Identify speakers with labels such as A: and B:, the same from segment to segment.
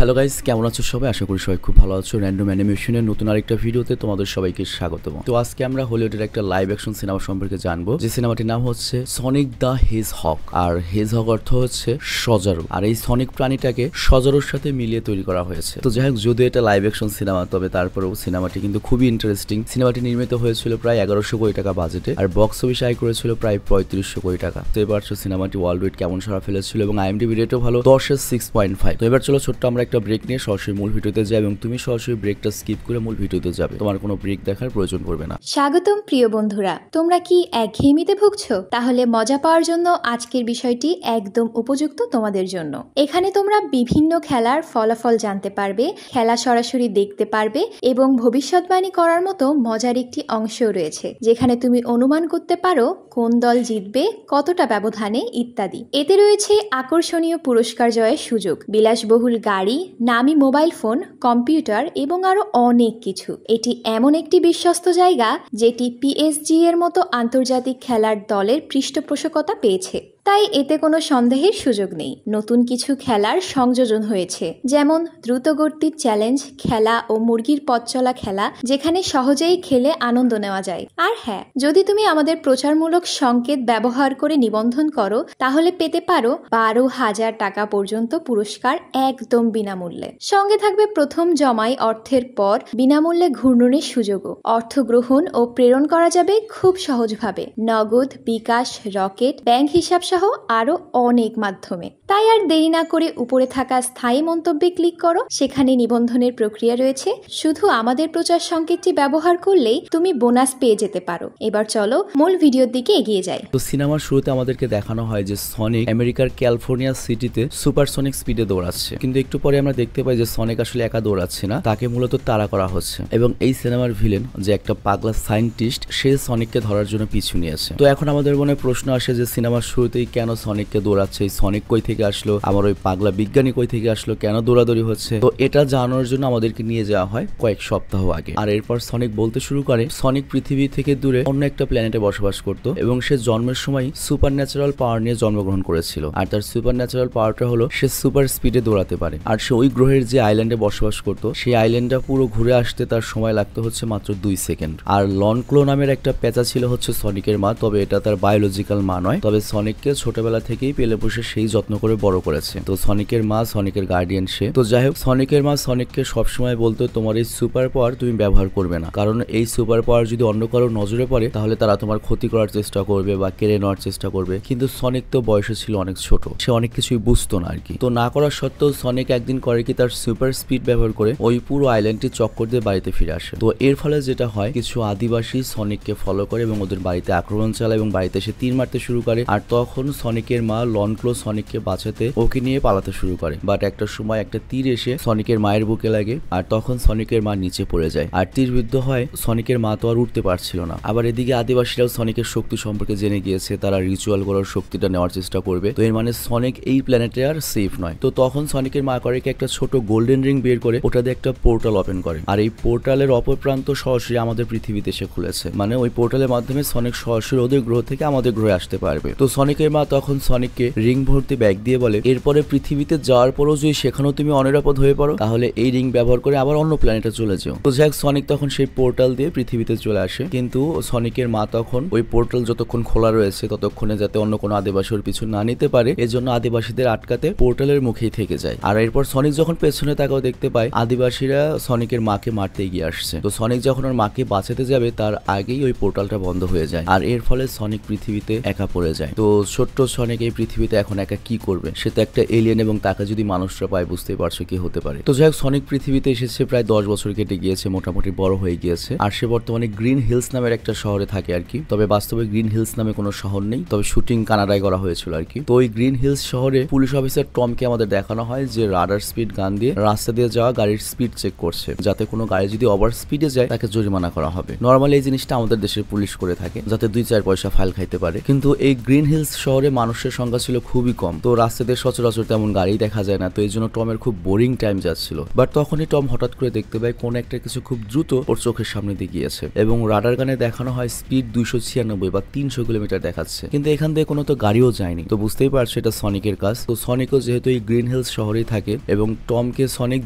A: Hello guys, কেমন আছো সবাই? আশা করি সবাই খুব ভালো আছো। র্যান্ডম অ্যানিমেশনের নতুন আরেকটা ভিডিওতে তোমাদের সবাইকে স্বাগতম। তো আজকে আমরা হলিউডের একটা লাইভ অ্যাকশন সিনেমা সম্পর্কে জানবো, যে সিনেমাটির নাম হচ্ছে সনিক দ্য হেজহগ। আর হেজহগ অর্থ হচ্ছে সজারু, আর এই সনিক প্রাণীটাকে সজারুর সাথে মিলিয়ে তৈরি করা হয়েছে। তো যাই হোক, যদিও এটা লাইভ অ্যাকশন সিনেমা, তবে তারপরেও সিনেমাটি কিন্তু খুবই ইন্টারেস্টিং। সিনেমাটি নির্মিত হয়েছিল প্রায় 1100 কোটি টাকা বাজেটে, আর বক্স অফিস আয় করেছিল প্রায় 3500 কোটি টাকা। তো এবার সিনেমাটি ওয়ার্ল্ড ওয়াইড কেমন সাড়া ফেলেছিল এবং আইএমডিবি রেটও ভালো, 10-এর 6.5। তো এবার চলো ছোট্ট আমরা একটা ব্রেক নিয়ে সরাসরি মূল ভিডিওতে যাই, এবং তুমি সরাসরি ব্রেকটা স্কিপ করে মূল ভিডিওতে যাবে, তোমার কোনো ব্রেক দেখার প্রয়োজন পড়বে না।
B: স্বাগতম প্রিয় বন্ধুরা, তোমরা কি একঘেয়েমিতে ভুগছো? তাহলে মজা পাওয়ার জন্য আজকের বিষয়টি একদম উপযুক্ত তোমাদের জন্য। এখানে তোমরা বিভিন্ন খেলার ফলাফল জানতে পারবে, খেলা সরাসরি দেখতে পারবে এবং ভবিষ্যৎবাণী করার মতো মজার একটি অংশও রয়েছে, যেখানে তুমি অনুমান করতে পারো কোন দল জিতবে, কতটা ব্যবধানে ইত্যাদি। এতে রয়েছে আকর্ষণীয় পুরস্কার জয়ের সুযোগ, বিলাসবহুল গাড়ি, নামি মোবাইল ফোন, কম্পিউটার এবং আরো অনেক কিছু। এটি এমন একটি বিশ্বস্ত জায়গা যেটি পিএসজি এর মতো আন্তর্জাতিক খেলার দলের পৃষ্ঠপোষকতা পেয়েছে, তাই এতে কোনো সন্দেহের সুযোগ নেই। নতুন কিছু খেলার সংযোজন হয়েছে, যেমন দ্রুতগতির চ্যালেঞ্জ খেলা ও মুরগির পথ চলা খেলা, যেখানে সহজেই খেলে আনন্দ নেওয়া যায়। আর হ্যাঁ, যদি তুমি আমাদের প্রচারমূলক সংকেত ব্যবহার করে নিবন্ধন করো, তাহলে পেতে পারো 12,000 টাকা পর্যন্ত পুরস্কার একদম বিনামূল্যে। সঙ্গে থাকবে প্রথম জমাই অর্থের পর বিনামূল্যে ঘূর্ণনের সুযোগও। অর্থ গ্রহণ ও প্রেরণ করা যাবে খুব সহজভাবে, নগদ, বিকাশ, রকেট, ব্যাংক হিসাব সহ আরো অনেক মাধ্যমে। তাই আর দেরি না করে উপরে থাকা স্থায়ী মন্তব্যে ক্লিক করো, সেখানে নিবন্ধনের প্রক্রিয়া রয়েছে। শুধু আমাদের প্রচার সংকেতটি ব্যবহার করলেই তুমি বোনাস পেয়ে যেতে পারো। এবার চলো মূল ভিডিওর দিকে এগিয়ে যাই।
A: তো সিনেমার শুরুতে আমাদেরকে দেখানো হয় যে সনিক আমেরিকার ক্যালিফোর্নিয়া সিটিতে সুপারসনিক স্পিডে দৌড়াচ্ছে, কিন্তু একটু পরে আমরা দেখতে পাই যে সনিক আসলে একা দৌড়াচ্ছে না, তাকে মূলত তাড়া করা হচ্ছে। এবং এই সিনেমার ভিলেন, যে একটা পাগলা সায়েন্টিস্ট, সে সনিককে ধরার জন্য পিছু নিয়েছে। তো এখন আমাদের মনে প্রশ্ন আসে যে সিনেমার শুরুতেই কেন সনিককে দৌড়াচ্ছে, এই সনিক কই থেকে আসলো, আমার ওই পাগলা বিজ্ঞানী কই থেকে আসলো, কেন দৌড়াদৌড়ি হচ্ছে? তো এটা জানানোর জন্য আমাদেরকে নিয়ে যাওয়া হয় কয়েক সপ্তাহ আগে। আর এরপর সনিক বলতে শুরু করে সনিক পৃথিবী থেকে দূরে অন্য একটা প্ল্যানেটে বসবাস করত, এবং সে জন্মের সময় সুপার ন্যাচারাল পাওয়ার নিয়ে জন্মগ্রহণ করেছিল। আর তার সুপার ন্যাচারাল পাওয়ারটা হলো সে সুপার স্পিডে দৌড়াতে পারে। আর সে ওই গ্রহের যে আইল্যান্ডে বসবাস করত, সেই আইল্যান্ডটা পুরো ঘুরে আসতে তার সময় লাগতো হচ্ছে মাত্র 2 সেকেন্ড। আর লনক্লো নামের একটা পেঁচা ছিল হচ্ছে সনিকের মা, তবে এটা তার বায়োলজিক্যাল মা নয়, তবে সনিককে ছোটবেলা থেকেই পেলে বসে সেই যত্ন করে বড় করেছে। তো সনিকের মা সনিকের গার্ডিয়ান সে। তো যাই হোক, সনিকের মা সনিককে সবসময় বলতো তোমার এই সুপার পাওয়ার তুমি ব্যবহার করবে না, কারণ এই সুপার পাওয়ার যদি অন্য কারো নজরে পড়ে তাহলে তারা তোমার ক্ষতি করার চেষ্টা করবে বা কেড়ে নেওয়ার চেষ্টা করবে। কিন্তু সনিক তো বয়সে ছিল অনেক ছোট, সে অনেক কিছুই বুঝতো না আর কি। তো না করার সত্ত্বেও সনিক একদিন করে কি, তার সুপার স্পিড ব্যবহার করে ওই পুরো আইল্যান্ডটি চক্কর দিয়ে বাড়িতে ফিরে আসে। তো এর ফলে যেটা হয়, কিছু আদিবাসী সনিককে ফলো করে এবং ওদের বাড়িতে আক্রমণ চালায় এবং বাড়িতে এসে তীর মারতে শুরু করে। আর তখন সনিকের মা লনক্লো সনিককে বাঁচাতে ওকে নিয়ে পালাতে শুরু করে, বাট একটা সময় একটা তীর এসে সনিকের মায়ের বুকে লাগে, আর তখন সনিকের মা নিচে পড়ে যায় আর তীরবিদ্ধ হয়। সনিকের মা তো আর উঠতে পারছিল না। আবার এদিকে আদিবাসীরাও সনিকের শক্তি সম্পর্কে জেনে গিয়েছে, তারা রিচুয়াল করার শক্তিটা নেওয়ার চেষ্টা করবে। তো এর মানে সনিক এই প্ল্যানেটে আর সেফ নয়। তো তখন সনিকের মা করে কি, একটা ছোট গোল্ডেন রিং বের করে ওটা দিয়ে একটা পোর্টাল ওপেন করে, আর এই পোর্টালের অপর প্রান্ত সরাসরি আমাদের পৃথিবীতে এসে খুলেছে। মানে ওই পোর্টালের মাধ্যমে সনিক সরাসরি ওদের গ্রহ থেকে আমাদের গ্রহে আসতে পারবে। তো সনিকের মা তখন সনিককে রিং ভর্তি ব্যাগ দিয়ে বলে, এরপরে পৃথিবীতে যাওয়ার পরও যদি সেখানেও তুমি অনিরাপদ হয়ে পড়ো, তাহলে এই রিং ব্যবহার করে আবার অন্য প্ল্যানেটে চলে যাও। তো যাক, সনিক তখন সেই পোর্টাল দিয়ে পৃথিবীতে চলে আসে, কিন্তু সনিকের মা তখন ওই পোর্টাল যতক্ষণ খোলা রয়েছে ততক্ষণে যাতে অন্য কোনো আদিবাসী ওর পিছু না নিতে পারে, এজন্য আদিবাসীদের আটকাতে পোর্টালের মুখেই থেকে যায়। আর এরপর সনিক যখন পেছনে তাকাও দেখতে পায় আদিবাসীরা সনিকের মাকে মারতে এগিয়ে আসছে। তো সনিক যখন ওর মাকে বাঁচাতে যাবে তার আগেই ওই পোর্টালটা বন্ধ হয়ে যায়, আর এর ফলে সনিক পৃথিবীতে একা পড়ে যায়। তো ছোট্ট সনিক এই পৃথিবীতে এখন একা কি করবে? সে তো একটা এলিয়েন, এবং তাকে যদি মানুষরা পায় বুঝতেই পারছো কি হতে পারে। তো যাই হোক, সনিক পৃথিবীতে এসেছে প্রায় 10 বছর কেটে গিয়েছে, মোটামুটি বড় হয়ে গিয়েছে। আর সে বর্তমানে গ্রিন হিলস নামের একটা শহরে থাকে আর কি। তবে বাস্তবে গ্রিন হিলস নামে কোনো শহর নেই, তবে শুটিং কানাডায় করা হয়েছিল আর কি। তো ওই গ্রিন হিলস শহরে পুলিশ অফিসার টমকে আমাদের দেখানো হয় যে রাডার স্পিড গান দিয়ে রাস্তা দিয়ে যাওয়া গাড়ির স্পিড চেক করছে, যাতে কোনো গাড়ি যদি ওভার স্পিডে যায় তাকে জরিমানা করা হবে। নর্মালি এই জিনিসটা আমাদের দেশের পুলিশ করে থাকে, যাতে 2-4 পয়সা ফাইল খাইতে পারে। কিন্তু এই গ্রিন হিলস শহরে মানুষের সংখ্যা ছিল খুবই কম, তো রাস্তাতে সচরাচর তেমন গাড়ি দেখা যায় না, তো এই জন্য টমের খুব বোরিং টাইম যাচ্ছিল। বাট তখনই টম হঠাৎ করে দেখতে পায় কোন একটা কিছু খুব দ্রুত ওর চোখের সামনে দিয়ে গিয়েছে এবং রাডার গানে দেখানো হয় স্পিড 296 বা 300 কিলোমিটার দেখাচ্ছে, কিন্তু এখান থেকে কোনো তো গাড়িও যায়নি। তো বুঝতেই পারছো এটা সনিকের কাজ। তো সনিকও যেহেতু এই গ্রিন হিলস শহরেই থাকে এবং টমকে সনিক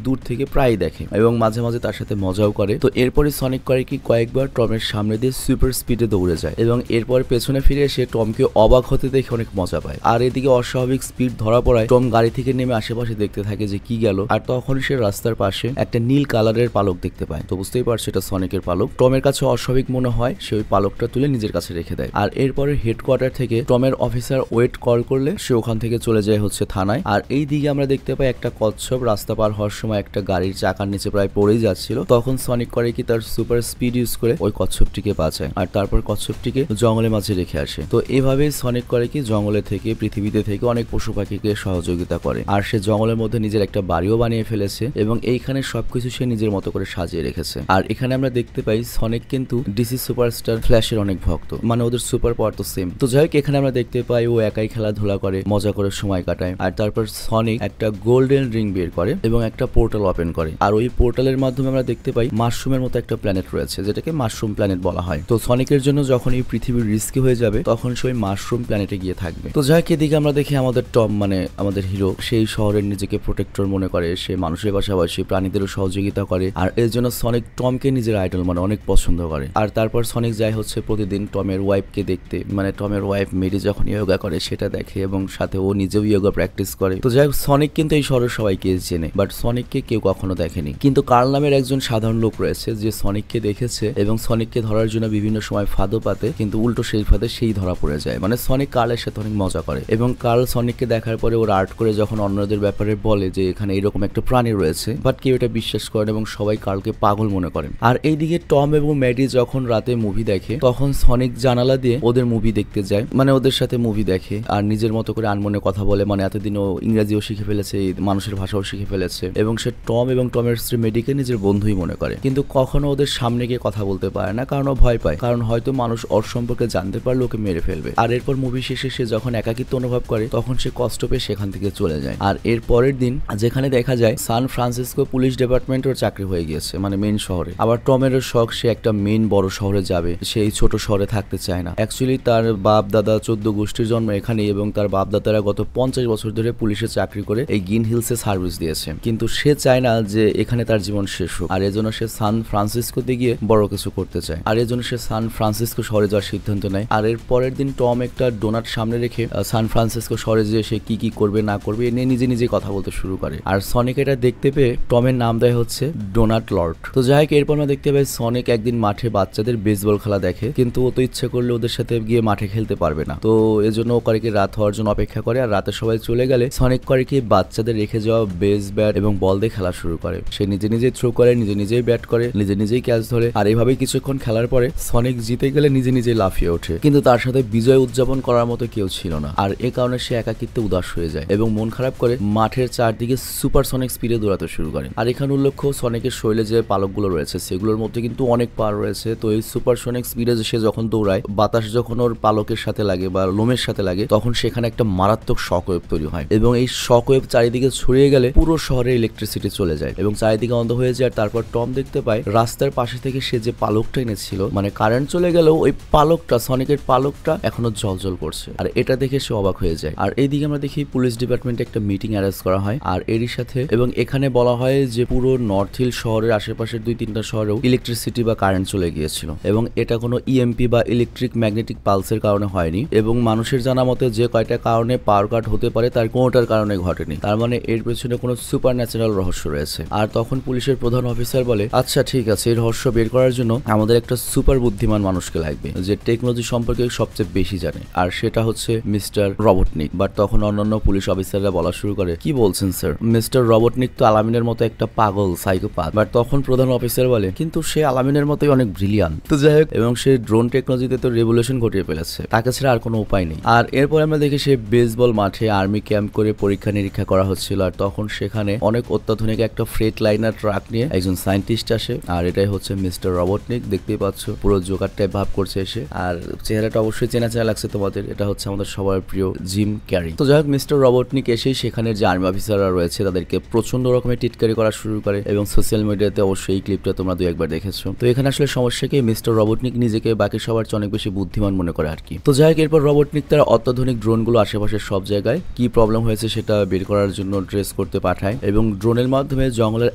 A: দূর থেকে প্রায় দেখে এবং মাঝে মাঝে তার সাথে মজাও করে। তো এরপরে সনিক করে কি কয়েকবার টমের সামনে দিয়ে সুপার স্পিডে দৌড়ে যায় এবং এরপর পেছনে ফিরে এসে টমকে অবাক হতে দেখে অনেক মজা পায়। আর এদিকে অস্বাভাবিক স্পিড ধরা পড়ায় টম গাড়ি থেকে নেমে আশেপাশে দেখতে থাকে যে কি গেল, আর তখন সে রাস্তার পাশে একটা নীল কালারের পালক দেখতে পায়। তো বুঝতেই পারছো এটা সনিকের পালক। টমের কাছে অস্বাভাবিক মনে হয়, সে ওই পালকটা তুলে নিজের কাছে রেখে দেয়। আর এরপরে হেডকোয়ার্টার থেকে টমের অফিসার ওয়েট কল করলে সে ওখান থেকে চলে যায় হচ্ছে থানায়। আর এই দিকে আমরা দেখতে পাই একটা কচ্ছপ রাস্তা পার হওয়ার সময় একটা গাড়ির চাকার নিচে প্রায় পড়েই যাচ্ছিল, তখন সনিক করে কি তার সুপার স্পিড ইউজ করে ওই কচ্ছপটিকে বাঁচায় আর তারপর কচ্ছপটিকে জঙ্গলের মাঝে রেখে আসে। তো এভাবেই সনিক করে কি জঙ্গলে থেকে পৃথিবীতে থেকে অনেক পশু পাখিকে সহযোগিতা করে, আর সে জঙ্গলের মধ্যে নিজের একটা বাড়িও বানিয়ে ফেলেছে এবং এইখানে সবকিছু সে নিজের মতো করে সাজিয়ে রেখেছে। আর এখানে আমরা দেখতে পাই সনিক কিন্তু ডিসি সুপারস্টার ফ্ল্যাশের অনেক ভক্ত, মানে ওদের সুপার পাওয়ার তো সেম। তো যাই হোক এখানে আমরা দেখতে পাই ও একাই খেলাধুলা করে, মজা করে সময় কাটায়। আর তারপর সনিক একটা গোল্ডেন রিং বের করে এবং একটা পোর্টাল ওপেন করে, আর ওই পোর্টালের মাধ্যমে আমরা দেখতে পাই মাশরুমের মতো একটা প্ল্যানেট রয়েছে যেটাকে মাশরুম প্ল্যানেট বলা হয়। তো সনিকের জন্য যখন এই পৃথিবীর রিস্কি হয়ে যাবে তখন সে ওই মাশরুম প্ল্যানেটে গিয়ে থাকবে। তো যাই হোক এদিকে আমরা দেখি আমাদের টম মানে আমাদের হিরো সেই শহরের নিজেকে প্রোটেক্টর মনে করে, সে মানুষের পাশাপাশি প্রাণীদেরও সহযোগিতা করে, আর এর জন্য সনিক টমকে নিজের আইডল মানে অনেক পছন্দ করে। আর তারপর সনিক যায় হচ্ছে প্রতিদিন টমের ওয়াইফকে দেখতে, মানে টমের ওয়াইফ মেরি যখন ইয়োগা করে সেটা দেখে এবং সাথে ও নিজেও ইয়োগা প্র্যাকটিস করে। তো যাই হোক সনিক কিন্তু এই শহরের সবাইকে চেনে, বাট সনিককে কেউ কখনো দেখেনি। কিন্তু কার্ল নামের একজন সাধারণ লোক রয়েছে যে সনিককে দেখেছে এবং সনিককে ধরার জন্য বিভিন্ন সময় ফাঁদও পাতে, কিন্তু উল্টো সেই ফাঁদে সেই ধরা পড়ে যায়। মানে সনিক কার্লের সাথে অনেক মজা করে এবং কার্ল সনিককে দেখার পরে ওর আর্ট করে যখন অন্যদের ব্যাপারে বলে যে এখানে এরকম একটা প্রাণী রয়েছে, বাট কেউ এটা বিশ্বাস করেন এবং সবাই কার্লকে পাগল মনে করেন। আর এইদিকে টম এবং ম্যাডি যখন রাতে মুভি দেখে তখন সনিক জানালা দিয়ে ওদের মুভি দেখতে যায়, মানে ওদের সাথে মুভি দেখে আর নিজের মতো করে আনমনে কথা বলে, মানে এতদিন ও ইংরেজিও শিখে ফেলেছে, মানুষের ভাষাও শিখে ফেলেছে এবং সে টম এবং টমের স্ত্রী মেডিকে নিজের বন্ধুই মনে করে, কিন্তু কখনো ওদের সামনে গিয়ে কথা বলতে পারে না কারণ ও ভয় পায়, কারণ হয়তো মানুষ ওর সম্পর্কে জানতে পারলে ওকে মেরে ফেলবে। আর এরপর মুভি শেষে সে যখন একাকিত্ব অনুভব করে তখন সে কষ্ট পেয়ে সেখান থেকে চলে যায়। আর এর পরের দিন যেখানে দেখা যায় সান ফ্রান্সিসকো পুলিশ ডিপার্টমেন্টের চাকরি হয়ে গিয়েছে, মানে মেইন শহরে। আবার টমেরও শখ সে একটা মেইন বড় শহরে যাবে, সেই ছোট শহরে থাকতে চায় না। অ্যাকচুয়ালি তার বাপ দাদা 14 গোষ্ঠীর জন্ম এখানে এবং তার বাপ দাদারা গত 50 বছর ধরে পুলিশে চাকরি করে এই গ্রিন হিলসে সার্ভিস দিয়েছে, কিন্তু সে চায় না যে এখানে তার জীবন শেষ হোক। আর এজন্য সে সান ফ্রান্সিসকোতে গিয়ে বড় কিছু করতে চায়, আর এজন্য সে সান ফ্রান্সিসকো শহরে যাওয়ার সিদ্ধান্ত নেয়। আর এর পরের দিন টম একটা ডোনাট সামনে রেখে সান ফ্রান্সিসকো শহরে যে সে কি কি করবে না করবে এ নিয়ে নিজে নিজে কথা বলতে শুরু করে। আর সনিক এটা দেখতে পেয়ে টমের নাম দেয় হচ্ছে ডোনাট লর্ড। তো যাই হোক এরপর আমরা দেখতে পাই সনিক একদিন মাঠে বাচ্চাদের বেসবল খেলা দেখে, কিন্তু ও তো ইচ্ছে করলে ওদের সাথে গিয়ে মাঠে খেলতে পারবে না, তো এজন্য ও করে কি রাত হওয়ার জন্য অপেক্ষা করে। আর রাতে সবাই চলে গেলে সনিক করে কি বাচ্চাদের রেখে যাওয়া বেস ব্যাট এবং বল দিয়ে খেলা শুরু করে। সে নিজে নিজেই থ্রো করে, নিজে নিজেই ব্যাট করে, নিজে নিজেই ক্যাচ ধরে, আর এইভাবেই কিছুক্ষণ খেলার পরে সনিক জিতে গেলে নিজে নিজেই লাফিয়ে ওঠে, কিন্তু তার সাথে বিজয় উদযাপন করার মতো কেউ ছিল না। আর এ কারণে সে একাকিত্বে উদাস হয়ে যায় এবং মন খারাপ করে মাঠের চারদিকে সুপারসনিক স্পিডে দৌড়াতে শুরু করে। আর এখানে উল্লেখ্য সনিকের শরীরে যে পালকগুলো রয়েছে সেগুলোর মধ্যে কিন্তু অনেক পাওয়ার রয়েছে। তো এই সুপারসনিক স্পিডে সে যখন দৌড়ায় বাতাস যখন ওর পালকের সাথে লাগে বা লোমের সাথে লাগে তখন সেখানে একটা মারাত্মক শকওয়েভ তৈরি হয় এবং এই শকওয়েভ চারিদিকে ছড়িয়ে গেলে পুরো শহরে ইলেকট্রিসিটি চলে যায় এবং চারিদিকে অন্ধ হয়ে যায়। তারপর টম দেখতে পায় রাস্তার পাশে থেকে সে যে পালকটা এনেছিল, মানে কারেন্ট চলে গেলেও ওই পালকটা সনিকের পালকটা এখনো জ্বলজ্বল করছে, আর এটা দেখে সে অবাক হয়ে যায়। আর এইদিকে আমরা দেখি পুলিশ ডিপার্টমেন্টে একটা মিটিং অ্যারেঞ্জ করা হয় আর এরই সাথে এবং এখানে বলা হয় যে পুরো নর্থ হিল শহরের আশেপাশের 2-3টা শহরেও ইলেকট্রিসিটি বা কারেন্ট চলে গিয়েছিল এবং এটা কোনো ইএমপি বা ইলেকট্রিক ম্যাগনেটিক পালসের কারণে হয়নি এবং মানুষের জানা মতে যে কয়টা কারণে পাওয়ার কাট হতে পারে তার কোনোটার কারণে ঘটেনি, তার মানে এর পেছনে কোনো সুপার ন্যাচারাল রহস্য রয়েছে। আর তখন পুলিশের প্রধান অফিসার বলে আচ্ছা ঠিক আছে, এই রহস্য বের করার জন্য আমাদের একটা সুপার বুদ্ধিমান মানুষকে লাগবে যে টেকনোলজি সম্পর্কে সবচেয়ে বেশি জানে, আর সেটা হচ্ছে মিস্টার রবটনিক। বাট তখন অন্যান্য পুলিশ অফিসাররা বলা শুরু করে কি বলছেন স্যার, মিস্টার রবটনিক তো আলামিনের মতো একটা পাগল সাইকোপ্যাথ। বাট তখন প্রধান অফিসার বলে কিন্তু সে আলামিনের মতোই অনেক ব্রিলিয়ান্ট। তো যাই হোক এবং সে ড্রোন টেকনোলজিতে তো রেভলিউশন ঘটিয়ে ফেলেছে, তাকে ছাড়া আর কোনো উপায় নেই। আর এরপর আমরা দেখি সে বেসবল মাঠে আর্মি ক্যাম্প করে পরীক্ষা নিরীক্ষা করা হচ্ছিল, আর তখন সেখানে অনেক অত্যাধুনিক একটা ফ্রেট লাইনার ট্রাক নিয়ে একজন সায়েন্টিস্ট আসে, আর এটাই হচ্ছে মিস্টার রবটনিক। দেখতেই পাচ্ছ পুরো জোকার টাইপ ভাব করছে এসে, আর চেহারাটা অবশ্যই চেনা চেনা লাগছে তোমাদের, এটা হচ্ছে আমাদের সবার প্রিয় জিম ক্যারি। তো যাই হোক মিস্টার রবটনিক এসেই সেখানে যে আর্মি অফিসাররা রয়েছে তাদেরকে প্রচন্ড রকমের টিটকারি করা শুরু করে এবং সোশ্যাল মিডিয়াতে অবশ্যই এই ক্লিপটা তোমরা দুই একবার দেখেছো। তো এখানে আসলে সমস্যা কি, মিস্টার রবটনিক নিজেকে বাকি সবার চেয়ে অনেক বেশি বুদ্ধিমান মনে করে আর কি। তো যাই হোক এরপর রবটনিক তার অত্যাধুনিক ড্রোনগুলো আশেপাশের সব জায়গায় কি প্রবলেম হয়েছে সেটা বের করার জন্য ট্রেস করতে পাঠায় এবং ড্রোনের মাধ্যমে জঙ্গলের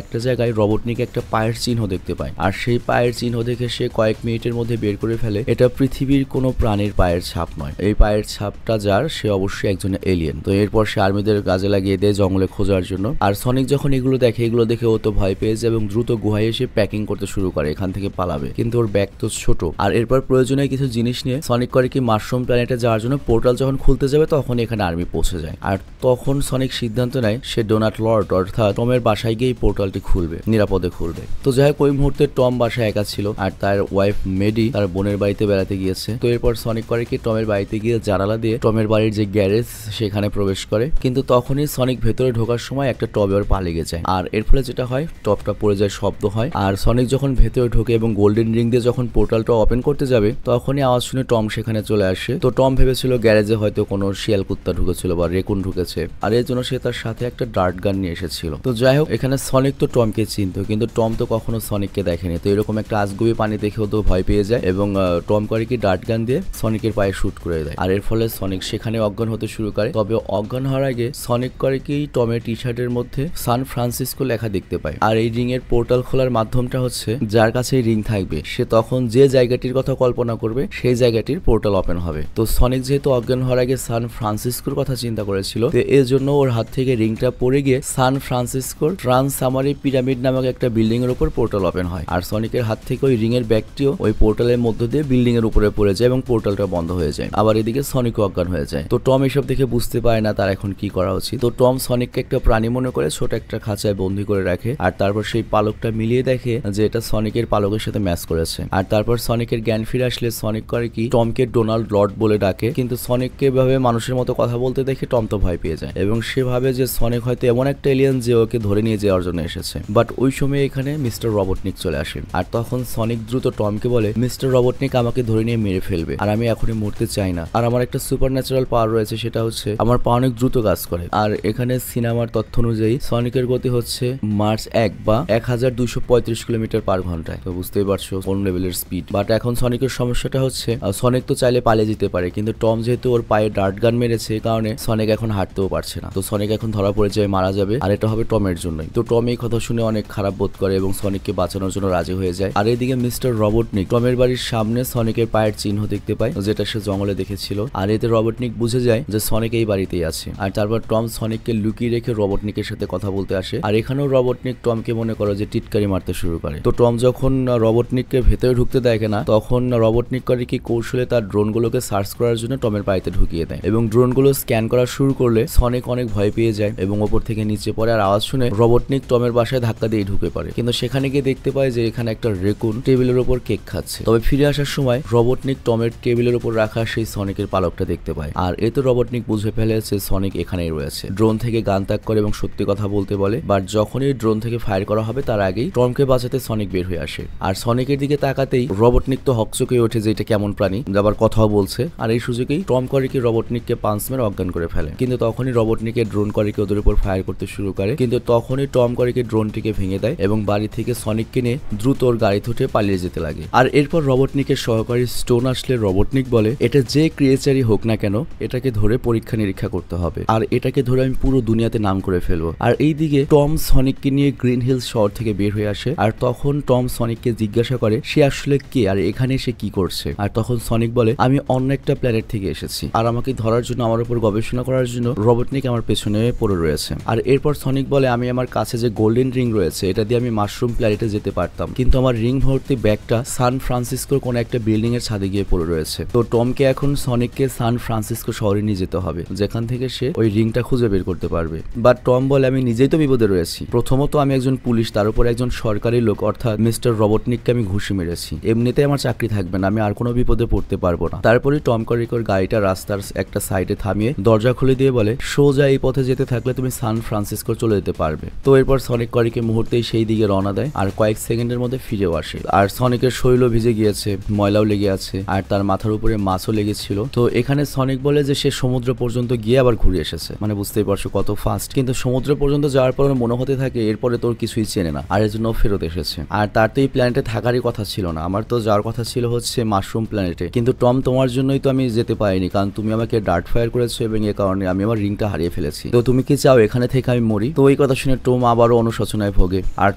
A: একটা জায়গায় রবটনিক একটা পায়ের চিহ্ন দেখতে পায়। আর সেই পায়ের চিহ্ন দেখে সে কয়েক মিনিটের মধ্যে বের করে ফেলে এটা পৃথিবীর কোনো প্রাণীর পায়ের ছাপ নয়, এই পায়ের ছাপটা যার সে অবশ্যই একজন এলিয়েন। তো এরপর সে আর্মিদের কাজে লাগিয়ে দেয় জঙ্গলে খোঁজার জন্য। আর সনিক যখন এগুলো দেখে ও তো ভয় পেয়ে যায় এবং দ্রুত গুহায় এসে প্যাকিং করতে শুরু করে, এখান থেকে পালাবে। কিন্তু ওর ব্যাগ তো ছোট। আর এরপর প্রয়োজনীয় কিছু জিনিস নিয়ে সনিক করে কি মাশরুম প্ল্যানেটে যাওয়ার জন্য পোর্টাল যখন খুলতে যাবে তখন এখানে আর্মি পৌঁছে যায়। আর তখন সনিক সিদ্ধান্ত নেয় সে ডোনাট লর্ড অর্থাৎ টমের বাসায় গিয়ে পোর্টালটি খুলবে, নিরাপদে খুলবে। তো যাই হোক ওই মুহূর্তে টম বাসায় একা ছিল আর তার ওয়াইফ মেডি তার বোনের বাড়িতে বেড়াতে গিয়েছে। তো এরপর সনিক করে কি টমের বাড়িতে গিয়ে জানালা দিয়ে টমের বাড়ির যে গ্যারেজ সেখানে প্রবেশ করে। কিন্তু তখনই সনিক ভেতরে ঢোকার সময় একটা টবে ওর পা লেগে যায়। আর এর ফলে যেটা হয় টপটা পড়ে যায়, শব্দ হয়। আর সনিক যখন ভেতরে ঢোকে এবং গোল্ডেন রিং দিয়ে যখন পোর্টালটা ওপেন করতে যাবে তখনই আওয়াজ শুনে টম সেখানে চলে আসে। তো টম ভেবেছিল গ্যারেজে হয়তো কোনো শিয়াল কুত্তা ঢুকেছিল বা রেকুন ঢুকেছে, আর এর জন্য সে তার সাথে একটা ডার্ট গান নিয়ে এসেছিল। তো যাই হোক এখানে সনিক তো টমকে চিনত কিন্তু টম তো কখনো সনিককে দেখেনি। তো এরকম একটা আজগুবি পানি দেখেও তো ভয় পেয়ে যায় এবং টম করে কি ডার্ট গান দিয়ে সনিকের পায়ে শুট করে দেয়। আর এর ফলে সনিক সেখানে অজ্ঞান হতে শুরু করে। তবে অজ্ঞান হওয়ার আগে সনিক করে কি টমের টি শার্টের মধ্যে সান ফ্রান্সিসকো লেখা দেখতে পায়। আর এই রিং এর পোর্টাল খোলার মাধ্যমটা হচ্ছে যার কাছে এই রিং থাকবে সে তখন যে জায়গাটির কথা কল্পনা করবে সেই জায়গাটির পোর্টাল ওপেন হবে। তো সনিক যেহেতু অজ্ঞান হওয়ার আগে সান ফ্রান্সিসকোর কথা চিন্তা করেছিল, তো এর জন্য ওর হাত থেকে রিংটা পড়ে গিয়ে সান ফ্রান্সিসকোর ট্রান্সামারি পিরামিড নামক একটা বিল্ডিং এর উপর পোর্টাল ওপেন হয়। আর সনিকের হাত থেকে ওই রিং এর ব্যাগটিও ওই পোর্টালের মধ্য দিয়ে বিল্ডিং এর উপরে পড়ে যায় এবং পোর্টালটা বন্ধ হয়ে যায়। আবার এদিকে সনিকও অজ্ঞান হয়ে যায়। তো টম এসব দেখে বুঝতে পারে না তার এখন কি করা উচিত। তো টম সনিককে একটা প্রাণী মনে করে ছোট একটা খাঁচায় বন্দি করে রাখে। আর তারপর সেই পালকটা মিলিয়ে দেখে যে এটা সনিকের পালকের সাথে ম্যাচ করেছে। আর তারপর সনিকের জ্ঞান ফিরে আসলে সনিক করে কি টমকে ডোনাল্ড লর্ড বলে ডাকে। কিন্তু সনিককে এভাবে মানুষের মতো কথা বলতে দেখে টম তো ভয় পেয়ে যায় এবং সে ভাবে যে সনিক হয়তো এমন একটা এলিয়েন যে ওকে ধরে নিয়ে যাওয়ার জন্য এসেছে। বাট ওই সময় এখানে মিস্টার রবটনিক চলে আসে। আর তখন সনিক দ্রুত টমকে বলে মিস্টার রবটনিক আমাকে ধরে নিয়ে মেরে ফেলবে আর আমি এখনই মরতে চাই না। আর আমার একটা সুপার ন্যাচারাল পাওয়ার রয়েছে, সেটা হচ্ছে আমার পা অনেক দ্রুত কাজ করে। আর এখানে সিনেমার তথ্য অনুযায়ী সনিকের গতি হচ্ছে মার্চ 1 বা 1235 কিলোমিটার পার ঘন্টায়। তো বুঝতেই পারছো কোন লেভেলের স্পিড। বাট এখন সনিকের সমস্যাটা হচ্ছে সনিক তো চাইলে পালিয়ে যেতে পারে কিন্তু টম যেহেতু ওর পায়ে ডার্ট গান মেরেছে এই কারণে সনিক এখন হাঁটতেও পারছে না। তো সনিক এখন ধরা পড়ে যায়, মারা যাবে। আর এটা হবে টমের জন্যই। তো টম এই কথা শুনে অনেক খারাপ বোধ করে এবং সনিককে বাঁচানোর জন্য রাজি হয়ে যায়। আর এদিকে মিস্টার রবটনিক টমের বাড়ির সামনে সনিকের পায়ের চিহ্ন দেখতে পায় যেটা সে জঙ্গলে দেখেছিল। আর এতে রবটনিক বুঝে যায় যে সনিক এই বাড়িতেই আছে। আর তারপর টম সনিককে লুকিয়ে রেখে রবটনিকের সাথে কথা বলতে আসে। আর এখানেও রবটনিক টমকে মনে করে যে টিটকারি মারতে শুরু করে। তো টম যখন রবটনিককে ভেতরে ঢুকতে দেখে না তখন রবটনিক করে কি কৌশলে তার ড্রোনগুলোকে সার্চ করার জন্য টমের পায়েতে ঢুকিয়ে দেয় এবং ড্রোনগুলো স্ক্যান করা শুরু করলে সনিক অনেক ভয় পেয়ে যায় এবং ওপর থেকে নিচে পড়ে। আর আওয়াজ শুনে রবটনিক টমের বাসায় ধাক্কা দিয়ে ঢুকে পড়ে কিন্তু সেখানে গিয়ে দেখতে পায় যে এখানে একটা রেকুন টেবিলের উপর কেক খাচ্ছে। তবে ফিরে আসার সময় রবটনিক টমের টেবিলের উপর রাখা সেই সনিকের পালকটা দেখতে পায়। আর এতে রবটনিক বুঝে ফেলে যে সনিক এখানেই রয়েছে। ড্রোন থেকে গান ত্যাগ করে এবং সত্যি কথা বলতে বলে। বাট যখনই ড্রোন থেকে ফায়ার করা হবে তার আগেই টমকে বাঁচাতে সনিক বের হয়ে আসে। আর সনিকের দিকে তাকাতেই রবটনিক তো হকচকে ওঠে যে এটা কেমন প্রাণী, আবার কথাও বলছে। আর এই সুযোগেই টম করে কি রবটনিককে পাঁচ মেরে অজ্ঞান করে ফেলে। কিন্তু তখনই রবটনিকের ড্রোন করে কি ওদের উপর ফায়ার করতে শুরু করে। কিন্তু তখনই টম করে কি ড্রোনটিকে ভেঙে দেয় এবং বাড়ি থেকে সনিককে নিয়ে দ্রুত ওর গাড়ি উঠে পালিয়ে যেতে লাগে। আর এরপর রবটনিকের সহকারী স্টোন আসলে রবটনিক বলে এটা যে ক্রিয়েচারই হোক না কেন এটাকে ধরে পরীক্ষা নিরীক্ষা করতে হবে আর এটাকে ধরে আমি পুরো দুনিয়াতে নাম করে ফেলবো। আর এইদিকে টম সনিককে নিয়ে গ্রিন হিলস শহর থেকে বের হয়ে আসে। আর তখন টম সনিককে জিজ্ঞাসা করে সে আসলে কে আর এখানে সে কি করছে। আর তখন সনিক বলে আমি অন্য একটা প্ল্যানেট থেকে এসেছি আর আমাকে ধরার জন্য আমার উপর গবেষণা করার জন্য রবটনিক আমার পেছনে পড়ে রয়েছে। আর এরপর সনিক বলে আমি আমার কাছে যে গোল্ডেন রিং রয়েছে এটা দিয়ে আমি মাশরুম প্ল্যানেটে যেতে পারতাম কিন্তু আমার রিং ভর্তি ব্যাগটা সান ফ্রান্সিসকোর কোন একটা বিল্ডিং এর ছাদে গিয়ে পড়ে রয়েছে। তো টমকে এখন সনিককে সান ফ্রান্সিসকো শহরে নিয়ে যেতে হবে যেখান থেকে সে ওই রিংটা খুঁজে বের করতে পারবে। বাট টম বলে আমি নিজেই তো বিপদে রয়েছি। প্রথমত আমি একজন পুলিশ, তার উপর একজন সরকারি লোক অর্থাৎ মিস্টার রবটনিককে আমি ঘুষি মেরেছি, এমনিতেই আমার চাকরি থাকবে না, আমি আর কোনো বিপদে পড়তে পারবো না। তারপরে টম করিকোর গাড়িটা রাস্তার একটা সাইডে থামিয়ে দরজা খুলে দিয়ে বলে সোজা এই পথে যেতে থাকলে তুমি সান ফ্রান্সিসকো চলে যেতে পারবে। তো এরপর সনিক করিকে মুহূর্তেই সেই দিকে রওনা দেয় আর কয়েক সেকেন্ডের মধ্যে ফিরেও আসে। আর সনিকের শরীরও ভিজে গিয়েছে, ময়লাও লেগে আছে আর তার মাথার উপরে মাছও লেগেছিল তো এখানে সনিক বলে যে সে সমুদ্র পর্যন্ত গিয়ে আবার ঘুরে এসেছে, মানে বুঝতেই পারছো কত ফাস্ট। কিন্তু সমুদ্র পর্যন্ত যাওয়ার পর মনে হতে থাকে এরপরে তোর কিছুই চেনে না, আর এর জন্য ফেরত এসেছে। আর তার তো এই প্ল্যানেটে থাকারই কথা ছিল না, আমার তো যাওয়ার কথা ছিল হচ্ছে মাশরুম প্ল্যানেটে। কিন্তু টম তোমার জন্যই তো আমি যেতে পারিনি, কারণ তুমি আমাকে ডার্ট ফায়ার করেছো এবং এ কারণে আমি আমার রিংটা হারিয়ে ফেলেছি। তো তুমি কি চাও এখানে থেকে আমি মরি? তো এই কথা শুনে টম আবারও অনুশোচনায় ভোগে, আর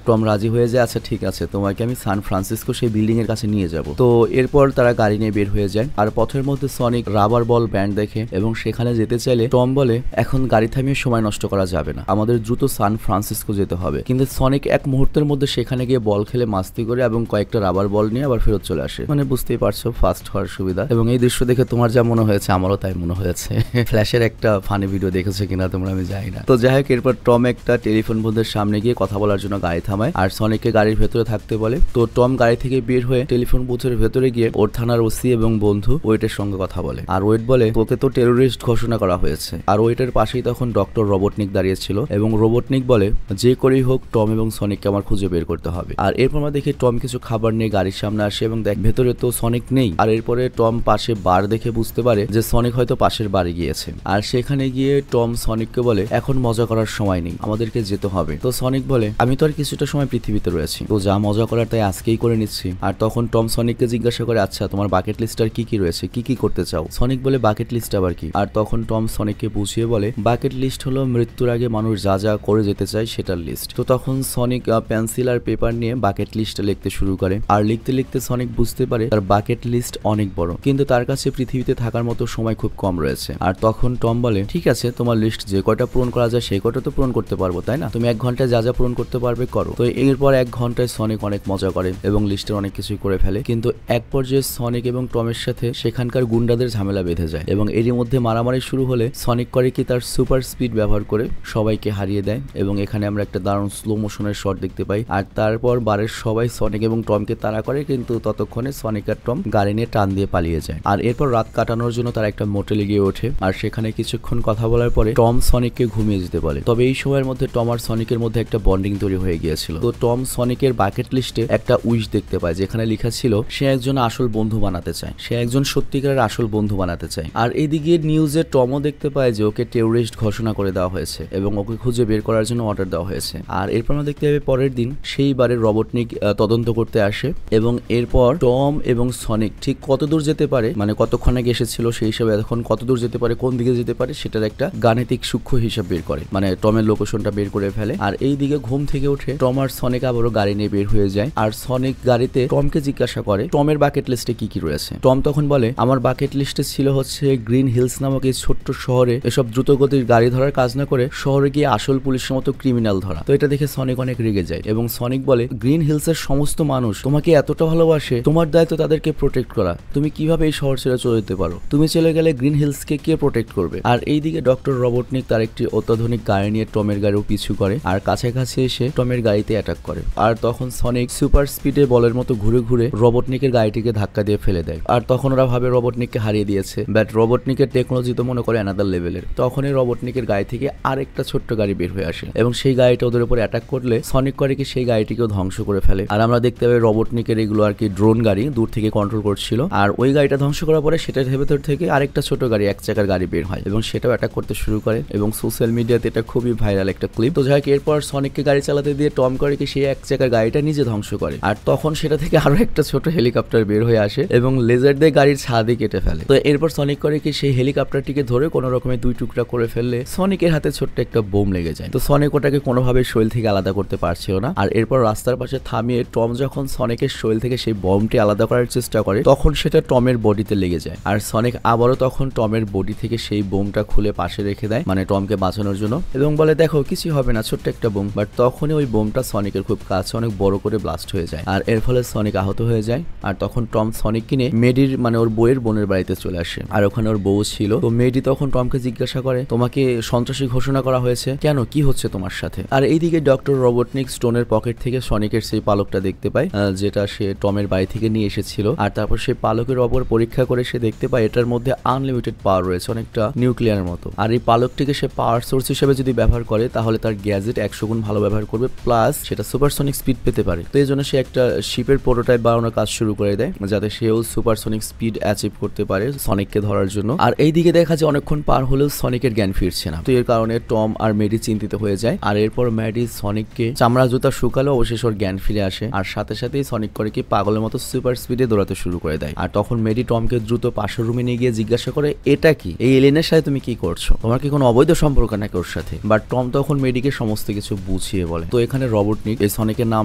A: টম রাজি হয়ে যায়, আচ্ছা ঠিক আছে, তোমাকে আমি সান ফ্রান্সিসকো সেই বিল্ডিং এর কাছে নিয়ে যাব। তো এরপর তারা গাড়ি নিয়ে বের হয়ে যায়, আর পথের মধ্যে সনিক রাবার বল ব্যান্ড দেখে এবং সেখানে যেতে চাইলে টম বলে এখন গাড়ি থামিয়ে সময় নষ্ট করা যাবে না, আমাদের দ্রুত সান ফ্রান্সিসকো যেতে হবে। কিন্তু সনিক এক মুহূর্তের মধ্যে সেখানে গিয়ে বল খেলে মাস্তি করে এবং কয়েকটা রাবার বল নিয়ে আবার ফেরত চলে আসে। মানে বুঝতেই পারছো ফাস্ট হওয়ার সুবিধা। এবং এই দৃশ্য দেখে তোমার যা মনে হয়েছে আমারও তাই মনে হয়েছে। ফ্ল্যাশের একটা ফানি ভিডিও দেখেছো কিনা তোমরা আমি জানি না। তো যাই হোক, এরপর টম একটা টেলিফোন বুথের সামনে গিয়ে কথা বলার জন্য গাড়ি থামায় আর সনিককে গাড়ির ভেতরে থাকতে বলে। তো টম গাড়ি থেকে বের হয়ে টেলিফোন বুথের ভেতরে গিয়ে ওর থানার ওসি এবং বন্ধু ওয়েটের সঙ্গে কথা বলে। আর ওয়েট বলে তোকে তো টেরোরিস্ট ঘোষণা করা হয়েছে। আর ওয়েটের পাশেই তখন ডক্টর রোবটনিক দাঁড়িয়েছিল এবং রোবটনিক বলে যে করেই হোক টম এবং সনিককে আমার খুঁজে বের করতে হবে। আর এরপর আমরা দেখি টম কিছু খাবার নিয়ে গাড়ির সামনে আসে এবং দেখ ভেতরে তো সনিক নেই। আর এরপরে টম পাশে বার দেখে বুঝতে পারে যে সনিক হয়তো পাশের বাড়ি গিয়েছে। আর সেখানে গিয়ে টম সনিককে বলে এখন মজা করার সময় নেই, আমাদেরকে যেতে হবে। তো সনিক বলে আমি তো আর কিছুটা সময় পৃথিবীতে রয়েছি, তো যা মজা করার তাই আজকেই করে নিচ্ছি। আর তখন টম সনিককে জিজ্ঞাসা করে আচ্ছা তোমার বাকেট লিস্ট আর কি কি রয়েছে, কি কি করতে চাও? সনিক বলে বাকেট লিস্ট আবার কি? আর তখন টম সনিককে বুঝিয়ে বলে বাকেট লিস্ট হলো মৃত্যুর আগে মানুষ যা যা করে যেতে চায় সেটার লিস্ট। তো তখন সনিক পেন্সিল আর পেপার নিয়ে বাকেট লিস্টটা লিখতে শুরু করে। আর লিখতে লিখতে সনিক বুঝতে পারে তার বাকেট লিস্ট অনেক বড়, কিন্তু তার কাছে পৃথিবীতে থাকার মতো সময় খুব কম রয়েছে। আর তখন টম বলে ঠিক আছে, তোমার লিস্ট যে কয়টা পূরণ করা যায় সেই কয়টা তো পূরণ করতে পারবো, তাই না? তুমি 1 ঘন্টায় যা যা পূরণ করতে পারবে করো। তো এরপর 1 ঘন্টায় সনিক অনেক মজা করে এবং লিস্টের অনেক কিছুই করে ফেলে। কিন্তু এক পর্যায়ে সনিক এবং টমের সাথে সেখানকার গুন্ডাদের ঝামেলা বেঁধে যায় এবং এরই মধ্যে মারামারি শুরু হলে সনিক করে কি তার সুপার স্পিড ব্যবহার করে সবাইকে হারিয়ে দেয়। এবং এখানে আমরা একটা দারুণ স্লো মোশনের শট দেখতে পাই। আর তারপর বারের সবাই সনিক এবং টমকে তাড়া করে, কিন্তু ততক্ষণে সনিক আর টম গাড়ি নিয়ে টান দিয়ে পালিয়ে যায়। আর এরপর রাত কাটানোর জন্য তারা একটা মোটেলে গিয়ে ওঠে। আর সেখানে কিছুক্ষণ কথা বলার পরে টম সনিককে ঘুমিয়ে যেতে বলে। তবে এই সময়ের মধ্যে টম আর সনিকের মধ্যে একটা বন্ডিং তৈরি হয়ে গিয়েছিল। তো টম সনিকের বাকেট লিস্টে একটা উইশ দেখতে পায় যেখানে লেখা ছিল সে একজন আসল বন্ধু বানাতে চায়, সে একজন সত্যিকারের আসল বন্ধু বানাতে চায়। আর এইদিকে নিউজে টমও দেখতে পায় যে ওকে টেরোরিস্ট ঘোষণা করে দেওয়া হয়েছে এবং ওকে খুঁজে বের করার জন্য অর্ডার দেওয়া হয়েছে। আর এরপর আমরা দেখতে পাই পরের দিন সেইবারে রোবটনিক তদন্ত করতে আসে এবং এরপর টম এবং সনিক ঠিক কত দূর যেতে পারে, মানে কতক্ষণ আগে এসেছিল সেই হিসাবে এখন কত দূর যেতে পারে, কোন দিকে যেতে পারে সেটার একটা গাণিতিক সূক্ষ্ম হিসাব বের করে, মানে টমের লোকেশনটা বের করে ফেলে। আর এই দিকে ঘুম থেকে উঠে টম আর সনিক আবারও গাড়ি নিয়ে বের হয়ে যায়। আর সনিক গাড়িতে টমকে জিজ্ঞাসা করে টমের বাকেট লিস্টে কি কি রয়েছে। টম তখন বলে আমার বাকেট লিস্টে ছিল হচ্ছে গ্রিন হিলস নামক এই ছোট্ট শহরে এসব দ্রুতগতির গাড়ি ধরার কাজ না করে শহরে গিয়ে আসল পুলিশের মতো ক্রিমিনাল ধরা। তো এটা দেখে সনিক অনেক রেগে যায় এবং সনিক বলে গ্রিন হিলস এর সমস্ত মানুষ তোমাকে এতটা ভালোবাসে, তোমার দায়িত্ব তাদেরকে প্রোটেক্ট করা, তুমি কিভাবে এই শহর ছেড়ে চলে যেতে পারো? তুমি চলে গেলে গ্রিন হিলস কে কে প্রোটেক্ট করবে? আর এইদিকে ডক্টর রোবটনিক তার একটি অত্যাধুনিক গাড়ি নিয়ে টমের গাড়িও পিছু করে আর কাছাকাছি এসে টমের গাড়িতে অ্যাটাক করে। আর তখন সনিক সুপার স্পিডে বলের মতো ঘুরে ঘুরে রোবটনিকের গাড়িটিকে ধাক্কা দিয়ে ফেলে দেয়। আর তখন ওরা ভাবে রোবটনিককে হারিয়ে দিয়েছে, বাট রোবটনিকের টেকনোলজি তো মনে করে অ্যানাদার লেভেলের। তখনই রোবটনিকের গাড়ি থেকে আরেকটা ছোট্ট গাড়ি বের হয়ে আসে এবং সেই গাড়িটা ওদের উপর অ্যাটাক করলে সনিক করে কি সেই গাড়িটিকেও ধ্বংস করে ফেলে। আর আমরা দেখতে পাই রোবটনিকের এগুলো আর কি ড্রোন গাড়ি দূর থেকে কন্ট্রোল করছিল। আর ওই গাড়িটা ধ্বংস করার পরে সেটার ভেতর থেকে আরেকটা ছোট গাড়ি 1 চাকার গাড়ি বের হয় এবং সেটাও অ্যাটাক করতে শুরু করে এবং সোশ্যাল মিডিয়াতে এটা খুবই ভাইরাল একটা ক্লিপ। তো যাই হোক, এরপর সনিককে গাড়ি চালাতে দিয়ে টম করে কি সেই 1 চাকার গাড়িটা নিজে ধ্বংস করে। আর তখন সেটা থেকে আরো একটা ছোট হেলিকপ্টার বের হয়ে আসে এবং লেজার দিয়ে গাড়ির ছাদই কেটে ফেলে। তো এরপর সনিক করে কি সেই হেলিকপ্টারটিকে ধরে কোনো রকমের 2 টুকরা করে ফেললে সনিকের হাতে ছোট্ট একটা বোম লেগে যায়। তো সনিক ওটাকে কোনোভাবে শরীর থেকে আলাদা করতে পারছিল না। আর এরপর রাস্তার পাশে থামিয়ে টম যখন সনিকের শরীর থেকে সেই বমটি আলাদা করার চেষ্টা করে তখন সেটা টমের বডিতে লেগে যায়। আর সনিক আবারও তখন টমের বডি থেকে সেই বোমটা খুলে পাশে রেখে দেয়, মানে টমকে বাঁচানোর জন্য, এবং বলে দেখো কিছু হবে না, ছোট্ট একটা বোম। বাট তখনই ওই বোমটা সনিকের খুব কাছে অনেক বড় করে ব্লাস্ট হয়ে যায় আর এর ফলে সনিক আহত হয়ে যায়। আর তখন টম সনিক কিনে মেডির মানে ওর বউয়ের বোনের বাড়িতে চলে আসে আর ওখানে ওর বউ ছিল। তো মেডি তখন টমকে জিজ্ঞাসা করে তোমাকে সন্ত্রাসী ঘোষণা করা হয়েছে কেন, কি হচ্ছে তোমার সাথে? আর এইদিকে ডক্টর রোবটনিক স্টোনের পকেট থেকে সনিকের সেই পালকটা দেখতে পায় যেটা সে টমের বাড়ি থেকে নিয়ে এসেছিল। আর তারপর সেই পালকের ওপর পরীক্ষা করে সে দেখতে পায় এটার মধ্যে আনলিমিটেড পাওয়ার রয়েছে, অনেকটা নিউক্লিয়ারের মতো। আর এই পালকটিকে সে পাওয়ার সোর্স হিসেবে যদি ব্যবহার করে তাহলে তার গ্যাজেট 100 গুণ ভালো ব্যবহার করবে, প্লাস সেটা সুপারসনিক স্পিড পেতে পারে। তো এই জন্য সে একটা শিপের প্রোটোটাইপ বানানোর কাজ শুরু করে দেয় যাতে সেও সুপারসনিক স্পিড অ্যাচিভ করতে পারে। পারে সনিককে ধরার জন্য। আর এইদিকে দেখা যায় অনেকক্ষণ পার হলেও সনিকের জ্ঞান ফিরছে না। তো এর কারণে টম আর মেডি চিন্তিত হয়ে যায়। আর এরপর মেডি সনিককে চামড়া জুতা শুকালো, অবশেষ ওর জ্ঞান ফিরে আসে। আর সাথে সাথেই সনিক করে কি পাগলের মতো সুপার স্পিডে দৌড়াতে শুরু করে দেয়। আর তখন মেডি টমকে দ্রুত পাশের রুমে নিয়ে গিয়ে জিজ্ঞাসা করে, এটা কি, এই এলিয়েনের সাথে তুমি কি করছো, তোমার কি কোনো অবৈধ সম্পর্ক নাকি ওর সাথে? বাট টম তখন মেডিকে সমস্ত কিছু বুঝিয়ে বলে। তো এখানে রবটনিক এই সনিকের নাম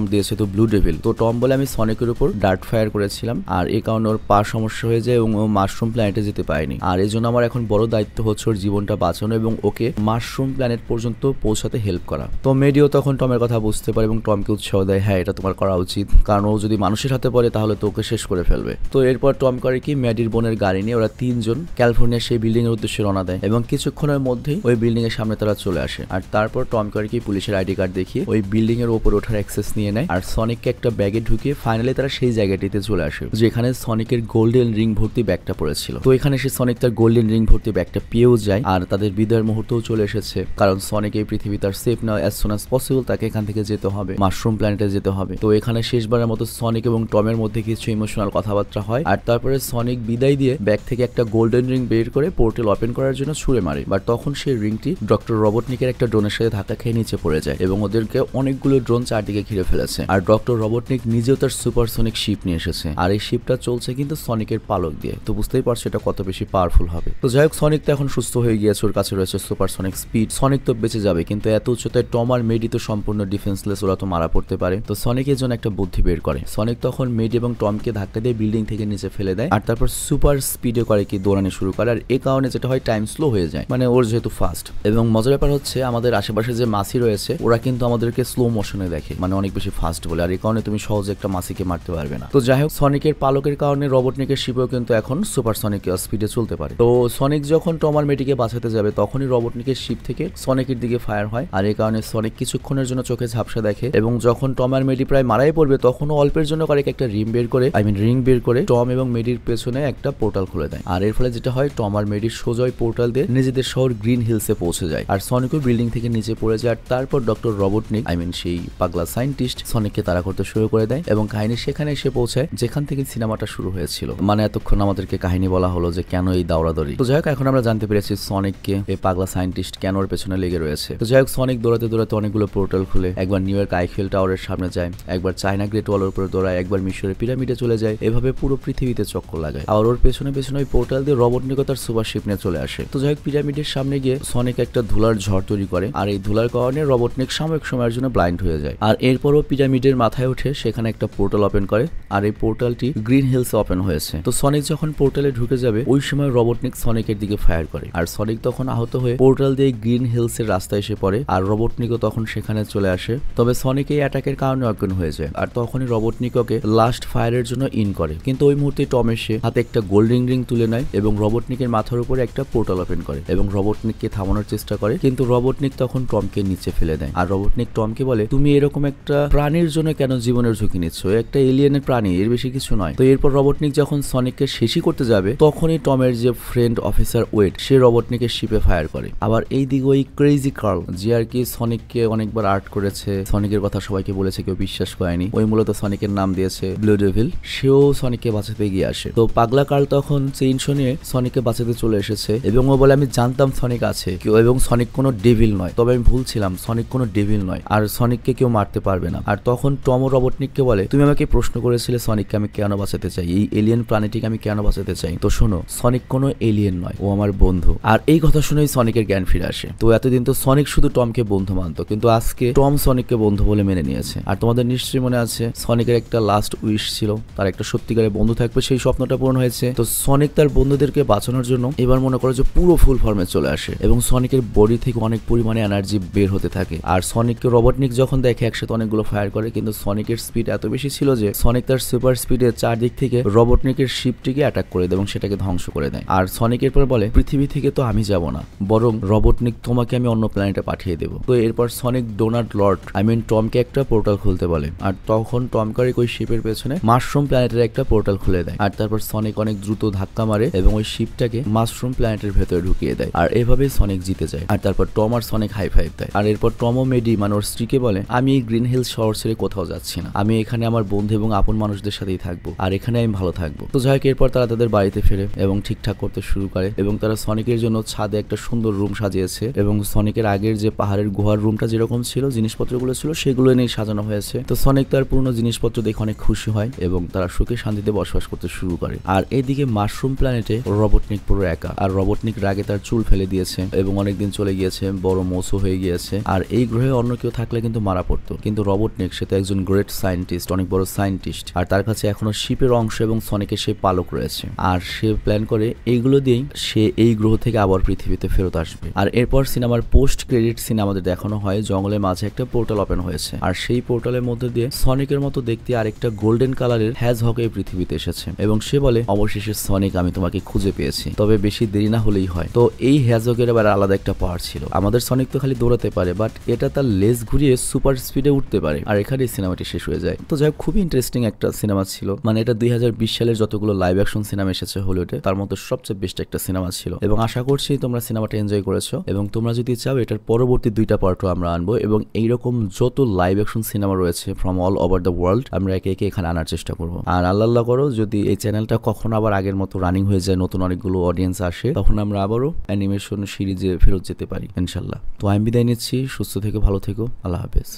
A: দিয়েছে তো ব্লু ডেভিল। তো টম বলে আমি সনিকের উপর ডার্ট ফায়ার করেছিলাম, আর এই কারণে ওর পা সমস্যা হয়ে যায় এবং ও মাশরুম প্ল্যানেটে যেতে পারেনি। আর এই জন্য আমার এখন বড় দায়িত্ব হচ্ছে ওর জীবনটা বাঁচানো এবং ওকে মাশরুম প্ল্যানেট পর্যন্ত পৌঁছাতে হেল্প করা। তো মেডিও তখন টমের কথা বুঝতে পারে এবং টমকে উৎসাহ দেয়, হ্যাঁ এটা তোমার করা উচিত, কারণ ও যদি মানুষের হাতে পড়ে তাহলে তো ওকে শেষ করে ফেলবে। তো এরপর টম করে কি মেডির বোনের গাড়ি নিয়ে ওরা তিনজন ক্যালিফোর্নিয়ার সেই বিল্ডিং এর উদ্দেশ্যে রওনা দেয় এবং কিছুক্ষণের মধ্যেই ওই বিল্ডিং এর সামনে তারা চলে আসে। আর তারপর টম করে কি পুলিশের আইডি কার্ড দেখিয়ে ওই বিল্ডিং এর উপর ওঠার অ্যাক্সেস নিয়ে নেয় আর সনিককে একটা ব্যাগে ঢুকিয়ে ফাইনালি তারা সেই জায়গাটিতে চলে আসে যেখানে সনিকের গোল্ডেন রিং ভর্তি ব্যাগটা পড়েছিল। তো এখানে সে সনিক তার গোল্ডেন রিং ভর্তি ব্যাগটা পেয়েও যায় আর তাদের বিদায়ের মুহূর্তও চলে এসেছে, কারণ সনিক এই পৃথিবী তার সেফ না, অ্যাজ সুন অ্যাজ পসিবল তাকে এখান থেকে যেতে হবে, মাশরুম প্ল্যানেটে যেতে হবে। তো এখানে শেষবারের মতো সনিক এবং টমের মধ্যে কিছু ইমোশনাল কথাবার্তা হয় আর তারপরে সনিক বিদায় দিয়ে ব্যাগ থেকে একটা গোল্ডেন রিং বের করে পোর্টাল ওপেন করার জন্য ছুঁড়ে মারে। বাট তখন সেই রিংটি ডক্টর রবটনিকের একটা ড্রোনের সাথে ধাক্কা খেয়ে নিচে পড়ে যায় এবং ওদেরকে অনেকগুলো ড্রোন চারদিকে ঘিরে ফেলেছে। আর ডক্টর রবটনিক নিজেও তার সুপারসনিক শিপ নিয়ে এসেছে আর এই শিপটা চলছে কিন্তু সনিকের পালক দিয়ে। তো বুঝতেই পারছো এটা কত বেশি পাওয়ারফুল হবে। তো যাই হোক, সনিক তো এখন সুস্থ হয়ে গিয়েছে, ওর কাছে রয়েছে সুপারসনিক স্পিড, সনিক তো বেঁচে যাবে, কিন্তু এত উচ্চতায় টম আর মেডি তো সম্পূর্ণ ডিফেন্সলেস, ওরা তো মারা পড়তে পারে। তো সনিকের জন্য একটা বুদ্ধি বের করে। সনিক তখন মেডি এবং টমকে ধাক্কা দিয়ে বিল্ডিং থেকে নিচে ফেলে দেয় আর তারপর সুপার স্পিডে করে কি দৌড়ানো শুরু করে। আর এই কারণে যেটা হয় টাইম স্লো হয়ে যায়, মানে ওর যেহেতু ফাস্ট। এবং মজার ব্যাপার হচ্ছে আমাদের আশেপাশে যে মাছি রয়েছে ওরা কিন্তু আমাদেরকে স্লো মোশনে দেখে, মানে অনেক বেশি ফাস্ট বলে, আর এই কারণে তুমি সহজে একটা মাছিকে মারতে পারবে না। তো যাই হোক, সনিকের পালকের কারণে রবটনিকের শিপেও কিন্তু এখন সুপারসনিক স্পিডে চলতে পারে। তো সনিক যখন টম আর মেডিকে বাঁচাতে যাবে তখনই রবটনিকের শিপ থেকে সনিকের দিকে ফায়ার হয় আর এই কারণে সনিক কিছুক্ষণের জন্য চোখে ঝাপসা দেখে এবং যখন টম আর মেডি প্রায় মারাই পড়বে তখনও অল্পের জন্য করে একটা রিং বের করে টম এবং মেডির পেছনে একটা পোর্টাল খুলে দেয়। আর এর ফলে যেটা হয়, টম আর মেডির সোজা পোর্টাল দিয়ে নিজেদের শহর গ্রিন হিলসে পৌঁছে যায় আর সনিকও বিল্ডিং থেকে নিচে পড়ে যায়। আর তারপর ডক্টর রবটনিক সেই পাগলা সায়েন্টিস্ট সনিককে তাড়া করতে শুরু করে দেয় এবং কাহিনী সেখানে এসে পৌঁছায় যেখান থেকে সিনেমাটা শুরু হয়েছিল। মানে এতক্ষণ আমাদেরকে কাহিনী বলা হলো যে কেন এই দাউড়াদৌড়ি। তো যাই হোক, এখন আমরা জানতে পেরেছি সনিককে এই পাগলা সায়েন্টিস্ট কেন ওর পেছনে লেগে রয়েছে। তো যাই হোক, সনিক দৌড়াতে দৌড়াতে অনেকগুলো পোর্টাল খুলে একবার নিউ ইয়র্ক আইফেল টাওয়ারের সামনে যায়, একবার চায়না গ্রেট ওয়ালের উপরে দৌড়ায়, একবার মিশরের পিরামিডে চলে যায়, এভাবে পুরো পৃথিবীতে চক্কর লাগায়। আর ওর পেছনে ওই পোর্টাল দিয়ে রবটনিকও তার সুপারশিপ নিয়ে চলে আসে। তো যাই হোক, পিরামিডের সামনে গিয়ে সনিক একটা ধুলার ঝড় তৈরি করে আর এই ধুলার কারণে রবটনিক সাময়িক সময়ের জন্য ব্লাইন্ড হয়ে যায়। আর এরপরও পিরামিডের মাথায় উঠে সেখানে একটা পোর্টাল ওপেন করে আর এই পোর্টালটি গ্রিন হিলসে ওপেন হয়েছে। তো সনিক যখন পোর্টালে ঢুকে যাবে ওই সময় রবটনিক সনিকের দিকে ফায়ার করে আর সনিক তখন আহত হয়ে পোর্টাল দিয়ে গ্রিন হিলসের রাস্তায় এসে পড়ে আর রবটনিকও তখন সেখানে চলে আসে। তবে সনিক এই অ্যাটাকের কারণে অজ্ঞান হয়ে যায় আর তখনই রবটনিক ওকে লাস্ট ফায়ারের জন্য ইন করে, কিন্তু ওই মুহূর্তে টম এসে হাতে একটা গোল্ডেন রিং তুলে নেয় এবং রবটনিকের মাথার উপরে একটা পোর্টাল ওপেন করে এবং রবটনিককে থামানোর চেষ্টা করে, কিন্তু রবটনিক তখন টমকে নিচে ফেলে দেয়। আর রবটনিক টমকে বলে, তুমি এরকম একটা প্রাণীর জন্য কেন জীবনের ঝুঁকি নিচ্ছ, একটা এলিয়েনের প্রাণী, এর বেশি কিছু নয়। তো এরপর রবটনিক যখন সনিককে শেষই করতে যাবে তখনই টমের যে ফ্রেন্ড অফিসার ওয়েড সে রবটনিকের শিপে ফায়ার করে। আবার এই দিকে ওই ক্রেজি কার্ল যে আর কি সনিককে অনেকবার আর্ট করেছে, সনিকের কথা সবাইকে বলেছে, কেউ বিশ্বাস করেনি, ওই মূলত সনিকের নাম দিয়েছে ব্লু ডেভিল, সেও সনিককে বাঁচাতে গিয়ে আসে। তো পাগলা কার্ল তখন চেইন নিয়ে সনিককে বাঁচাতে চলে এসেছে এবং ও বলে, আমি জানতাম সনিক আছে কেউ এবং সনিক কোনো ডেভিল নয়, তবে আমি ভুল ছিলাম, সনিক কোনো ডেভিল নয় আর সনিককে কেউ মারতে পারবে না। আর তখন টম ও রবটনিককে বলে, তুমি আমাকে প্রশ্ন করেছিলে সনিককে আমি কেন বাঁচাতে চাই, এই এলিয়েন প্রাণীটিকে আমি কেন বাঁচাতে চাই, তো শোনো, সনিক কোনো এলিয়েন নয়, ও আমার বন্ধু। আর এই কথা শুনেই সনিকের জ্ঞান ফিরে আসে। তো এতদিন তো সনিক শুধু টমকে বন্ধু মানত, কিন্তু আজকে টম সনিককে বন্ধু বলে মেনে নিয়েছে। আর তোমাদের নিশ্চয়ই মনে আছে সনিকের একটা লাস্ট উইশ ছিল, তার একটা সত্যিকারের বন্ধু থাকবে, সেই স্বপ্নটা পূরণ হয়েছে। তো সনিক তার বন্ধুদেরকে বাঁচানোর জন্য এবার মনে করো যে পুরো ফুল ফর্মে চলে আসে এবং সনিকের বডি থেকে অনেক পরিমাণে এনার্জি বের হতে থাকে। আর সনিককে রবটনিক যখন দেখে একসাথে অনেকগুলো ফায়ার করে, কিন্তু সনিকের স্পিড এত বেশি ছিল যে সনিক তার সুপার স্পিডে চারদিক থেকে রবটনিকের শিপটিকে অ্যাটাক করে দেয় এবং সেটাকে ধ্বংস করে দেয়। আর সনিক এরপর বলে, পৃথিবী থেকে তো আমি যাব না, বরং রবটনিক তোমাকে আমি অন্য প্ল্যানেটে পাঠিয়ে দেবো। তো এরপর সনিক ডোনাল্ড লর্ড টমকে একটা পোর্টাল খুলতে বলে আর তখন টম কারিক ওই শিপের পেছনে মাশরুম প্ল্যানেটের একটা পোর্টাল খুলে দেয় আর তারপর সনিক অনেক দ্রুত ধাক্কা মারে এবং ওই শিপটাকে মাশরুম প্ল্যানেটের ভেতরে ঢুকিয়ে দেয় আর এভাবেই সনিক জিতে যায়। আর তারপর টম আর সনিক হাই ফাইভ দেয়। আর এরপর টম ও মেডি ওর স্ত্রীকে বলে, আমি এই গ্রিন হিলস শহর ছেড়ে কোথাও যাচ্ছি না, আমি এখানে আমার বন্ধু এবং আপন মানুষদের সাথেই থাকবো আর এখানে আমি ভালো থাকবো। তো যাই হোক, এরপর তারা তাদের বাড়ি বাড়িতে ফেরে এবং ঠিকঠাক করতে শুরু করে এবং তারা সনিকের জন্য ছাদে একটা সুন্দর রুম সাজিয়েছে এবং সনিকের আগের যে পাহাড়ের গুহার রুমটা যেরকম ছিল, জিনিসপত্রগুলো ছিল সেগুলো নিয়ে সাজানো হয়েছে। তো সনিক তার পুরনো জিনিসপত্র দেখে অনেক খুশি হয় এবং তারা সুখে শান্তিতে বসবাস করতে শুরু করে। আর এইদিকে মাশরুম প্ল্যানেটে রবটনিক পুরো একা, আর রবটনিক রাগে তার চুল ফেলে দিয়েছে এবং অনেকদিন চলে গিয়েছে, বড় মৌসু হয়ে গিয়েছে। আর এই গ্রহে অন্য কেউ থাকলে কিন্তু মারা পড়তো, কিন্তু রবটনিক সে তো একজন গ্রেট সায়েন্টিস্ট, অনেক বড় সায়েন্টিস্ট, আর তার কাছে এখনো শিপের অংশ এবং সনিকের সেই পালক রয়েছে। আর সে প্ল্যান করে এইগুলো দিয়েই সে এই গ্রহ থেকে আবার পৃথিবীতে ফেরত আসবে। আর এরপর সিনেমার পোস্ট ক্রেডিট সিন আমাদের দেখানো হয় জঙ্গলের মাঝে একটা পোর্টাল ওপেন হয়েছে, আর সেই পোর্টালের মধ্যে দিয়ে সনিকের মতো দেখতে আরেকটা গোল্ডেন কালারের হ্যাজহক এই পৃথিবীতে এসেছে এবং সে বলে, অবশেষে সনিক আমি তোমাকে খুঁজে পেয়েছি, তবে বেশি দেরি না হলেই হয়। তো এই হ্যাজহকের আবার আলাদা একটা পাওয়ার ছিল। আমাদের সনিক তো খালি দৌড়াতে পারে, বাট এটা তার লেজ ঘুরিয়ে সুপার স্পিডে উঠতে পারে। আর এখানে সিনেমাটি শেষ হয়ে যায়। তো যাই হোক, খুবই ইন্টারেস্টিং একটা সিনেমা ছিল। মানে এটা 2020 সালের যতগুলো লাইভ অ্যাকশন সিনেমা এসেছে হলিউডে তার মধ্যে সবচেয়ে বেস্ট একটা সিনেমা ছিল এবং আশা করছি তোমরা সিনেমাটা এনজয় করেছো এবং তোমরা যদি চাও এটার পরবর্তী 2টা পার্টও আমরা আনবো এবং এইরকম যত লাইভ অ্যাকশন সিনেমা রয়েছে from all over the world আমরা একে একে এখানে আনার চেষ্টা করবো। আর আল্লাহ করো যদি এই চ্যানেলটা কখনো আবার আগের মতো রানিং হয়ে যায়, নতুন অনেকগুলো অডিয়েন্স আসে, তখন আমরা আবারও অ্যানিমেশন সিরিজে ফেরত যেতে পারি ইনশাল্লাহ। তো আমি বিদায় নিচ্ছি, সুস্থ থেকো, ভালো থেকো, আল্লাহ হাফেজ।